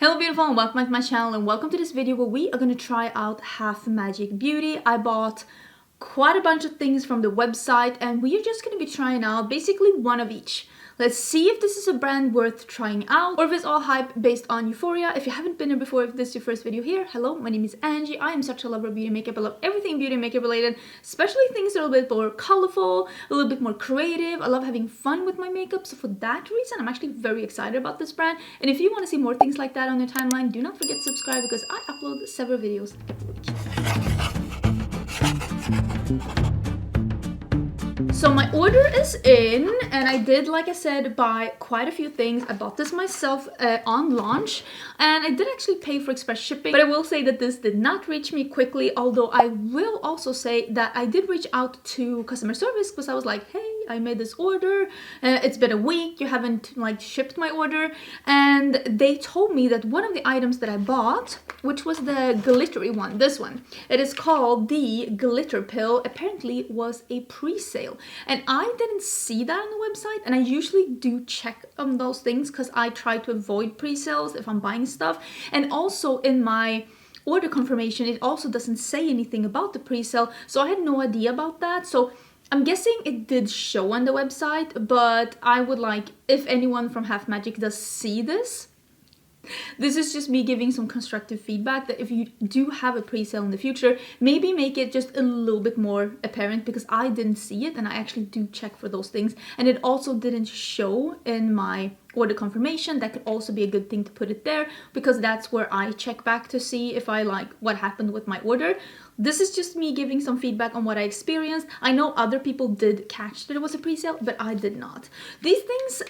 Hello beautiful and welcome back to my channel and welcome to this video where we are going to try out Half Magic Beauty. I bought quite a bunch of things from the website and we are just going to be trying out basically one of each. Let's see if this is a brand worth trying out or if it's all hype based on euphoria. If you haven't been here before, if this is your first video here, hello, my name is Angie. I am such a lover of beauty and makeup. I love everything beauty and makeup related, especially things that are a little bit more colorful, a little bit more creative. I love having fun with my makeup. So for that reason, I'm actually very excited about this brand. And if you want to see more things like that on your timeline, do not forget to subscribe because I upload several videos every week. So my order is in and I did, like I said, buy quite a few things. I bought this myself on launch and I did actually pay for express shipping, but I will say that this did not reach me quickly, although I will also say that I did reach out to customer service because I was like, hey, I made this order, it's been a week, you haven't like shipped my order, and they told me that one of the items that I bought, which was the glittery one, this one, it is called the glitter pill, apparently was a pre-sale. And I didn't see that on the website, and I usually do check on those things because I try to avoid pre-sales if I'm buying stuff. And also in my order confirmation, it also doesn't say anything about the pre-sale, so I had no idea about that. So I'm guessing it did show on the website, but I would like, if anyone from Half Magic does see this, this is just me giving some constructive feedback that if you do have a pre-sale in the future, maybe make it just a little bit more apparent because I didn't see it and I actually do check for those things. And it also didn't show in my order confirmation. That could also be a good thing to put it there because that's where I check back to see if I like what happened with my order. This is just me giving some feedback on what I experienced. I know other people did catch that it was a pre-sale, but I did not. These things,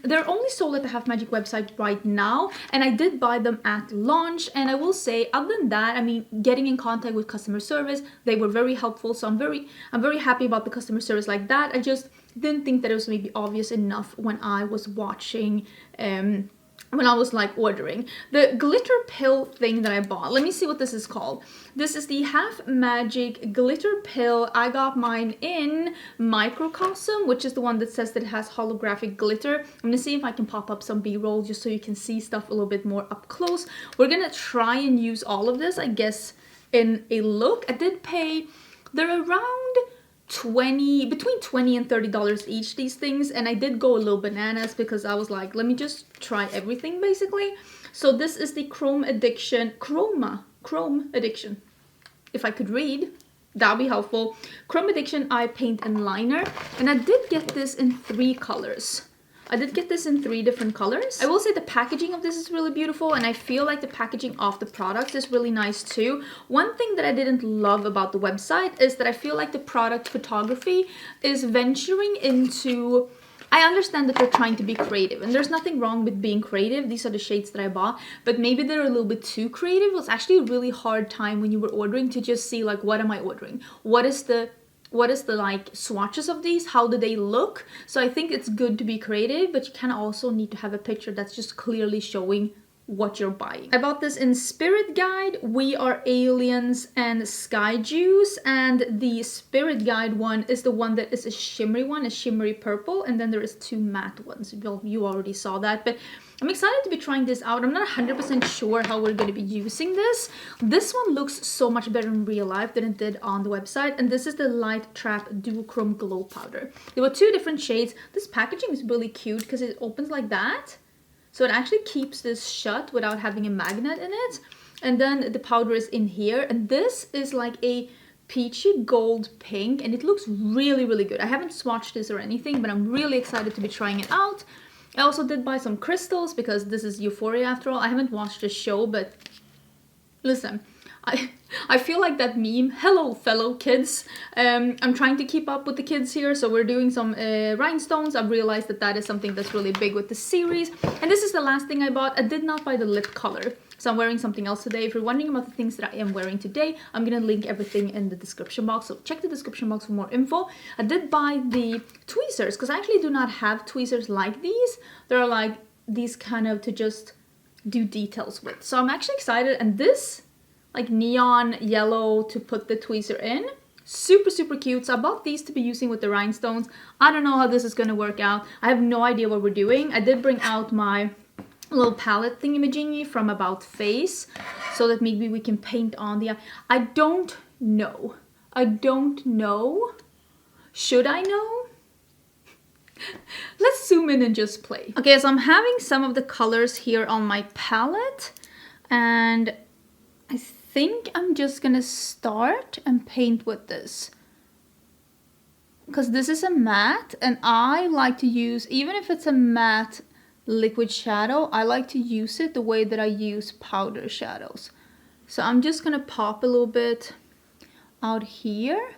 they're only sold at the Half Magic website right now, and I did buy them at launch. And I will say, other than that, I mean, getting in contact with customer service, they were very helpful. So I'm very happy about the customer service like that. I just didn't think that it was maybe obvious enough when I was watching, when I was like ordering. The glitter pill thing that I bought, let me see what this is called. This is the Half Magic glitter pill. I got mine in Microcosm, which is the one that says that it has holographic glitter. I'm gonna see if I can pop up some b-roll just so you can see stuff a little bit more up close. We're gonna try and use all of this, I guess, in a look. I did pay, they're around between $20 and $30 each, these things, and I did go a little bananas because I was like, let me just try everything basically. So this is the Chrome Addiction, if I could read, that'd be helpful. Chrome Addiction Eye Paint and Liner, and I did get this in 3 colors. I did get this in 3 different colors. I will say the packaging of this is really beautiful, and I feel like the packaging of the product is really nice too. One thing that I didn't love about the website is that I feel like the product photography is venturing into... I understand that they're trying to be creative, and there's nothing wrong with being creative. These are the shades that I bought, but maybe they're a little bit too creative. It was actually a really hard time when you were ordering to just see like, what am I ordering? What is the like swatches of these? How do they look? So I think it's good to be creative, but you kind of also need to have a picture that's just clearly showing what you're buying. I bought this in Spirit Guide, We Are Aliens, and Sky Juice, and the Spirit Guide one is the one that is a shimmery one, a shimmery purple, and then there is 2 matte ones. Well, you already saw that, but I'm excited to be trying this out. I'm not 100% sure how we're going to be using this. This one looks so much better in real life than it did on the website, and this is the Light Trap Duochrome Glow Powder. There were 2 different shades. This packaging is really cute because it opens like that. So it actually keeps this shut without having a magnet in it. And then the powder is in here. And this is like a peachy gold pink. And it looks really, really good. I haven't swatched this or anything, but I'm really excited to be trying it out. I also did buy some crystals because this is Euphoria after all. I haven't watched the show, but listen, I feel like that meme, hello fellow kids. I'm trying to keep up with the kids here, so we're doing some rhinestones. I've realized that that is something that's really big with the series. And this is the last thing I bought. I did not buy the lip color, so I'm wearing something else today. If you're wondering about the things that I am wearing today, I'm gonna link everything in the description box, so check the description box for more info. I did buy the tweezers because I actually do not have tweezers like these. They're like these kind of to just do details with, so I'm actually excited. And this like neon yellow to put the tweezer in, super cute. So I bought these to be using with the rhinestones. I don't know how this is going to work out. I have no idea what we're doing. I did bring out my little palette thingamajiggy from About Face, so that maybe we can paint on the eye. I don't know. Should I know? Let's zoom in and just play. Okay, so I'm having some of the colors here on my palette, and I think I'm just gonna start and paint with this. Because this is a matte, and I like to use, even if it's a matte liquid shadow, I like to use it the way that I use powder shadows. So I'm just gonna pop a little bit out here,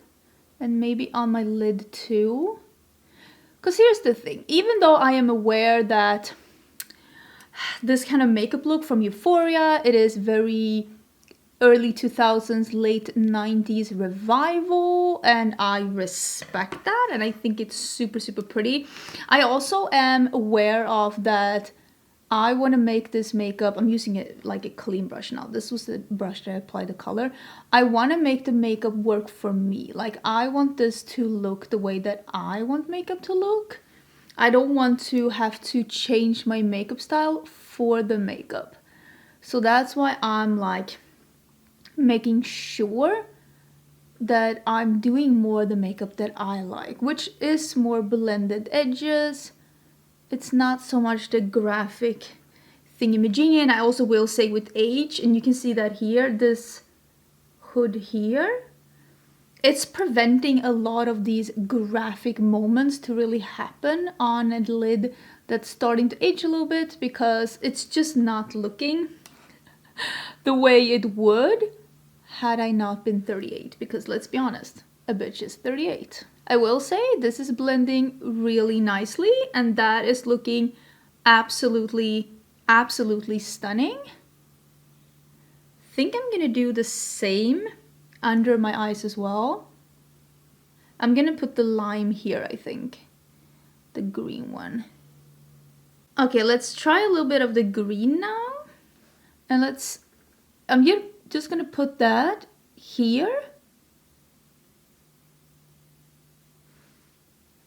and maybe on my lid too. Because here's the thing, even though I am aware that this kind of makeup look from Euphoria, it is very early 2000s, late 90s revival, and I respect that, and I think it's super, super pretty. I also am aware of that I want to make this makeup, I'm using it like a clean brush now. This was the brush that I applied the color. I want to make the makeup work for me. Like, I want this to look the way that I want makeup to look. I don't want to have to change my makeup style for the makeup. So that's why I'm like making sure that I'm doing more the makeup that I like, which is more blended edges. It's not so much the graphic thingamajiggy, and I also will say with age, and you can see that here, this hood here, it's preventing a lot of these graphic moments to really happen on a lid that's starting to age a little bit, because it's just not looking the way it would had I not been 38, because let's be honest, a bitch is 38. I will say this is blending really nicely, and that is looking absolutely, absolutely stunning. I think I'm gonna do the same under my eyes as well. I'm gonna put the lime here, I think. The green one. Okay, let's try a little bit of the green now. And I'm just gonna put that here.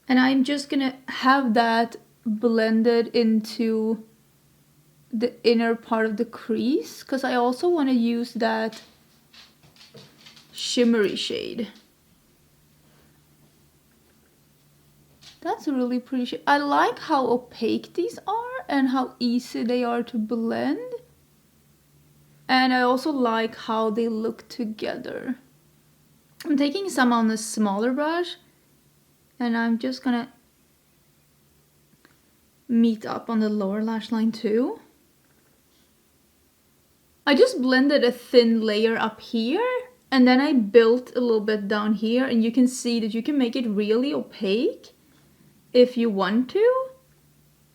And I'm just gonna have that blended into the inner part of the crease, because I also want to use that shimmery shade. That's a really pretty shade. I like how opaque these are and how easy they are to blend. And I also like how they look together. I'm taking some on a smaller brush, and I'm just gonna meet up on the lower lash line too. I just blended a thin layer up here, and then I built a little bit down here, and you can see that you can make it really opaque if you want to,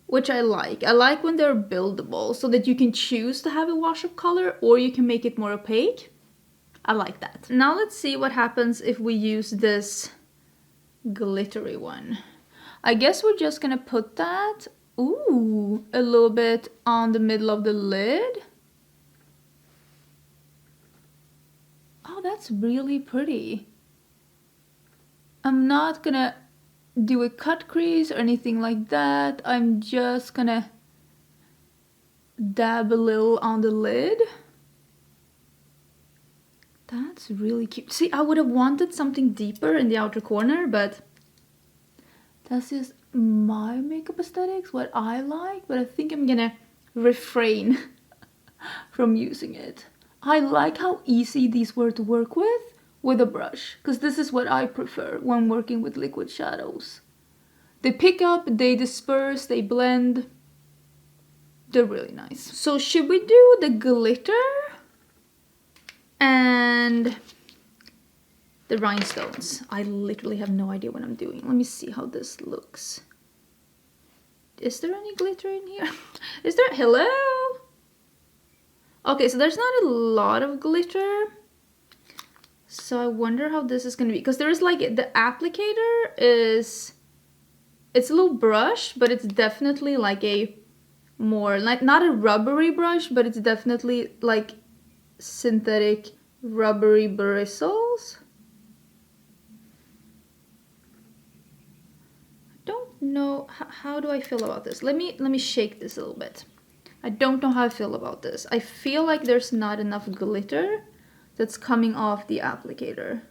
which I like. I like when they're buildable, so that you can choose to have a wash of color, or you can make it more opaque. I like that. Now let's see what happens if we use this glittery one. I guess we're just gonna put that, ooh, a little bit on the middle of the lid. Oh, that's really pretty. I'm not gonna do a cut crease or anything like that. I'm just gonna dab a little on the lid. That's really cute. See, I would have wanted something deeper in the outer corner, but that's just my makeup aesthetics, what I like, but I think I'm gonna refrain from using it. I like how easy these were to work with a brush, because this is what I prefer when working with liquid shadows. They pick up, they disperse, they blend. They're really nice. So should we do the glitter and the rhinestones? I literally have no idea what I'm doing. Let me see how this looks. Is there any glitter in here? Is there? Hello? Okay, so there's not a lot of glitter. So I wonder how this is gonna be. Because there's like, the applicator is, it's a little brush, but it's definitely like a more, like, not a rubbery brush, but it's definitely like synthetic rubbery bristles. I don't know, how do I feel about this? Let me shake this a little bit. I don't know how I feel about this. I feel like there's not enough glitter that's coming off the applicator.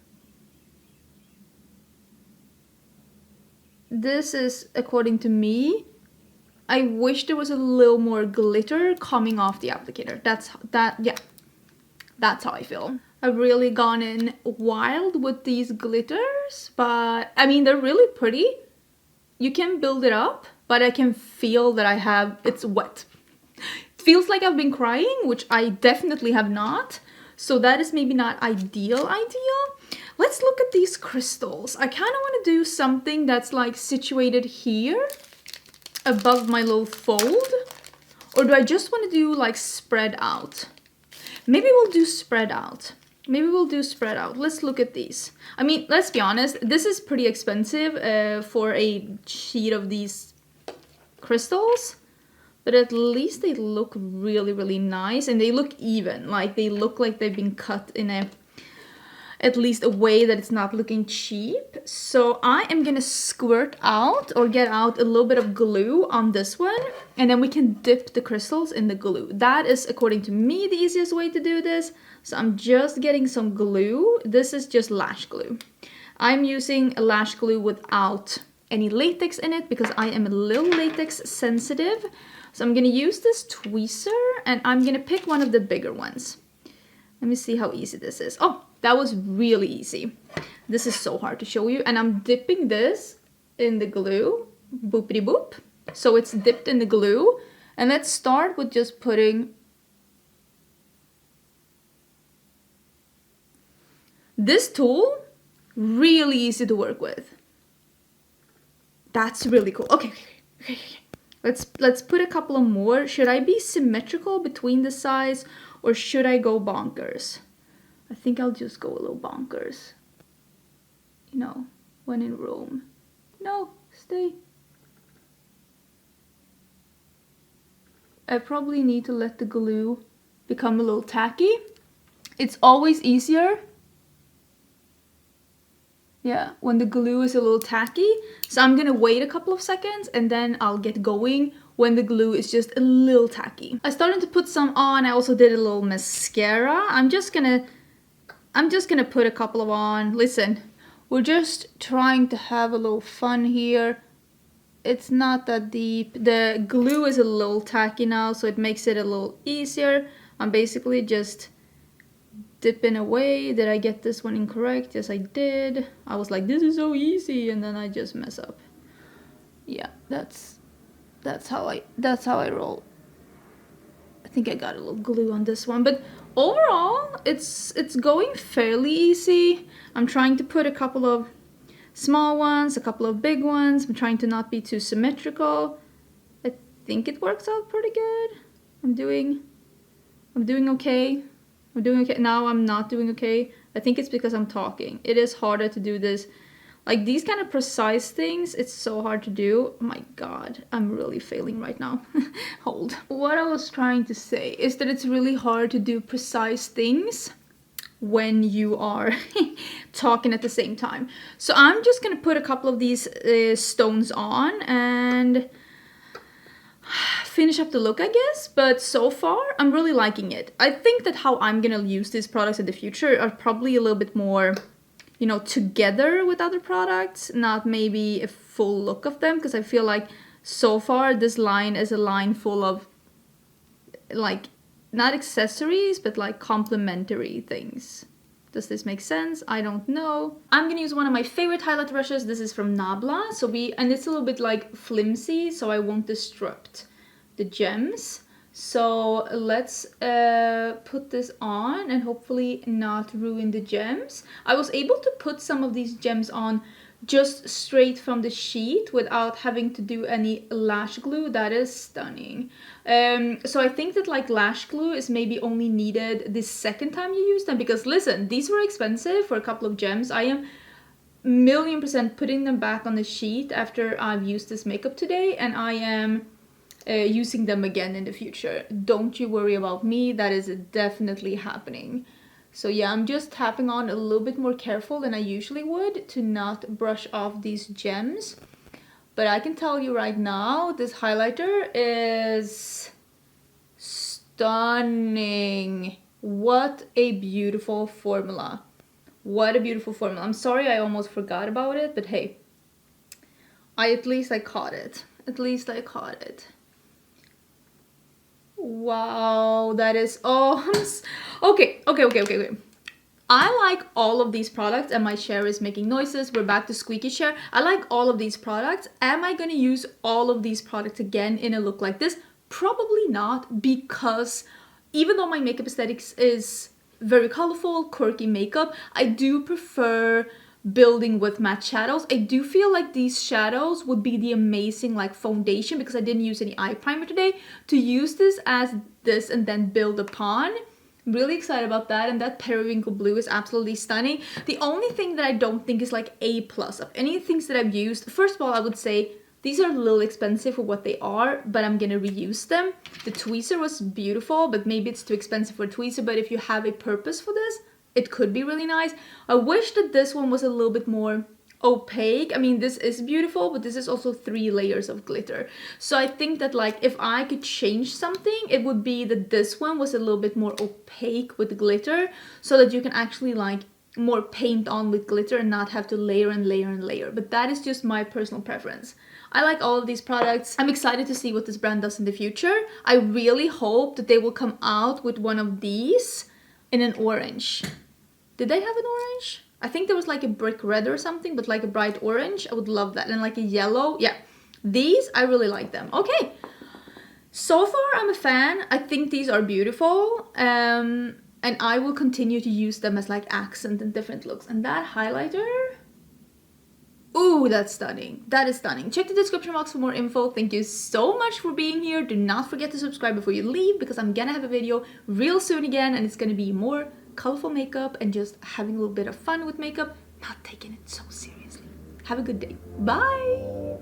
This is, according to me, I wish there was a little more glitter coming off the applicator. Yeah, that's how I feel. I've really gone in wild with these glitters, but I mean, they're really pretty. You can build it up, but I can feel that it's wet. It feels like I've been crying, which I definitely have not. So that is maybe not ideal. Let's look at these crystals. I kind of want to do something that's like situated here above my little fold. Or do I just want to do like spread out? Maybe we'll do spread out. Let's look at these. I mean, let's be honest, this is pretty expensive for a sheet of these crystals. But at least they look really, really nice, and they look even. Like, they look like they've been cut in at least a way that it's not looking cheap. So I am gonna squirt out or get out a little bit of glue on this one, and then we can dip the crystals in the glue. That is, according to me, the easiest way to do this. So I'm just getting some glue. This is just lash glue. I'm using a lash glue without any latex in it because I am a little latex sensitive. So I'm gonna use this tweezer and I'm gonna pick one of the bigger ones. Let me see how easy this is. Oh, that was really easy. This is so hard to show you. And I'm dipping this in the glue. Boopity boop. So it's dipped in the glue. And let's start with just putting... This tool, really easy to work with. That's really cool. Okay. Let's put a couple of more. Should I be symmetrical between the sides or should I go bonkers? I think I'll just go a little bonkers. You know, when in Rome. No, stay. I probably need to let the glue become a little tacky. It's always easier. Yeah, when the glue is a little tacky. So I'm gonna wait a couple of seconds and then I'll get going when the glue is just a little tacky. I started to put some on. I also did a little mascara. I'm just gonna put a couple of on. Listen, we're just trying to have a little fun here. It's not that deep. The glue is a little tacky now, so it makes it a little easier. I'm basically just dipping away. Did I get this one incorrect? Yes, I did. I was like, this is so easy, and then I just mess up. Yeah, that's how I roll. I think I got a little glue on this one, but overall, it's going fairly easy. I'm trying to put a couple of small ones, a couple of big ones. I'm trying to not be too symmetrical. I think it works out pretty good. I'm doing okay. I'm doing okay. Now I'm not doing okay. I think it's because I'm talking. It is harder to do this. Like these kind of precise things, it's so hard to do. Oh my god, I'm really failing right now. Hold. What I was trying to say is that it's really hard to do precise things when you are talking at the same time. So I'm just gonna put a couple of these stones on and finish up the look, I guess. But so far, I'm really liking it. I think that how I'm gonna use these products in the future are probably a little bit more, you know, together with other products, not maybe a full look of them, because I feel like so far this line is a line full of like not accessories but like complementary things. Does this make sense? I don't know. I'm gonna use one of my favorite highlight brushes. This is from Nabla. And it's a little bit like flimsy, so I won't disrupt the gems. So let's put this on and hopefully not ruin the gems. I was able to put some of these gems on just straight from the sheet without having to do any lash glue. That is stunning. So I think that like lash glue is maybe only needed the second time you use them, because listen, these were expensive for a couple of gems. I am 1,000,000% putting them back on the sheet after I've used this makeup today, and I am using them again in the future. Don't you worry about me, that is definitely happening. So yeah, I'm just tapping on a little bit more careful than I usually would to not brush off these gems. But I can tell you right now, this highlighter is stunning. What a beautiful formula. What a beautiful formula. I'm sorry I almost forgot about it, but hey, at least I caught it. At least I caught it. Wow, that is, oh, okay. I like all of these products, and my chair is making noises. We're back to squeaky chair. I like all of these products. Am I gonna use all of these products again in a look like this? Probably not, because even though my makeup aesthetics is very colorful, quirky makeup, I do prefer building with matte shadows. I do feel like these shadows would be the amazing like foundation, because I didn't use any eye primer today, to use this as this and then build upon. I'm really excited about that, and that periwinkle blue is absolutely stunning. The only thing that I don't think is like A plus of any things that I've used, first of all, I would say these are a little expensive for what they are, but I'm gonna reuse them. The tweezer was beautiful, but maybe it's too expensive for a tweezer, but if you have a purpose for this, it could be really nice. I wish that this one was a little bit more opaque. I mean, this is beautiful, but this is also 3 layers of glitter. So I think that like if I could change something, it would be that this one was a little bit more opaque with glitter, so that you can actually like more paint on with glitter and not have to layer and layer and layer. But that is just my personal preference. I like all of these products. I'm excited to see what this brand does in the future. I really hope that they will come out with one of these in an orange. Did they have an orange? I think there was like a brick red or something, but like a bright orange. I would love that. And like a yellow. Yeah, these, I really like them. Okay, so far I'm a fan. I think these are beautiful. And I will continue to use them as like accent and different looks. And that highlighter, ooh, that's stunning. That is stunning. Check the description box for more info. Thank you so much for being here. Do not forget to subscribe before you leave, because I'm gonna have a video real soon again, and it's gonna be more colorful makeup and just having a little bit of fun with makeup, not taking it so seriously. Have a good day. Bye!